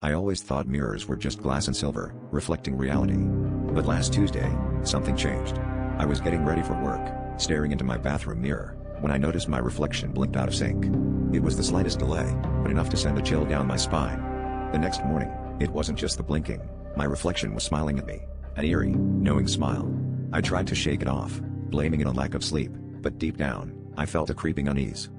I always thought mirrors were just glass and silver, reflecting reality. But last Tuesday, something changed. I was getting ready for work, staring into my bathroom mirror, when I noticed my reflection blinked out of sync. It was the slightest delay, but enough to send a chill down my spine. The next morning, it wasn't just the blinking, my reflection was smiling at me, an eerie, knowing smile. I tried to shake it off, blaming it on lack of sleep, but deep down, I felt a creeping unease.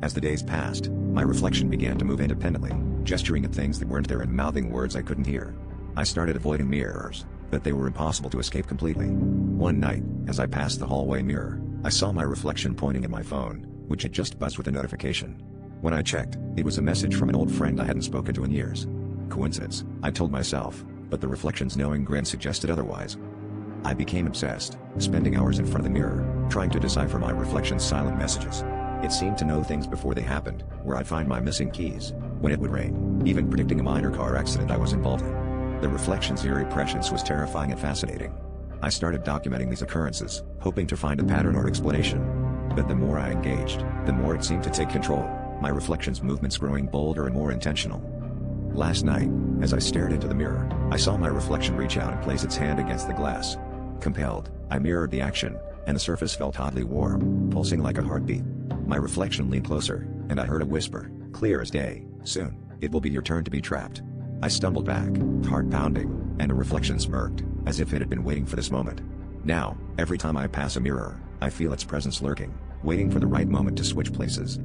As the days passed, my reflection began to move independently, gesturing at things that weren't there and mouthing words I couldn't hear. I started avoiding mirrors, but they were impossible to escape completely. One night, as I passed the hallway mirror, I saw my reflection pointing at my phone, which had just buzzed with a notification. When I checked, it was a message from an old friend I hadn't spoken to in years. Coincidence, I told myself, but the reflection's knowing grin suggested otherwise. I became obsessed, spending hours in front of the mirror, trying to decipher my reflection's silent messages. It seemed to know things before they happened, where I'd find my missing keys, when it would rain, even predicting a minor car accident I was involved in. The reflection's eerie presence was terrifying and fascinating. I started documenting these occurrences, hoping to find a pattern or explanation. But the more I engaged, the more it seemed to take control, my reflection's movements growing bolder and more intentional. Last night, as I stared into the mirror, I saw my reflection reach out and place its hand against the glass. Compelled, I mirrored the action, and the surface felt oddly warm, pulsing like a heartbeat. My reflection leaned closer, and I heard a whisper, clear as day, "Soon, it will be your turn to be trapped." I stumbled back, heart pounding, and a reflection smirked, as if it had been waiting for this moment. Now, every time I pass a mirror, I feel its presence lurking, waiting for the right moment to switch places.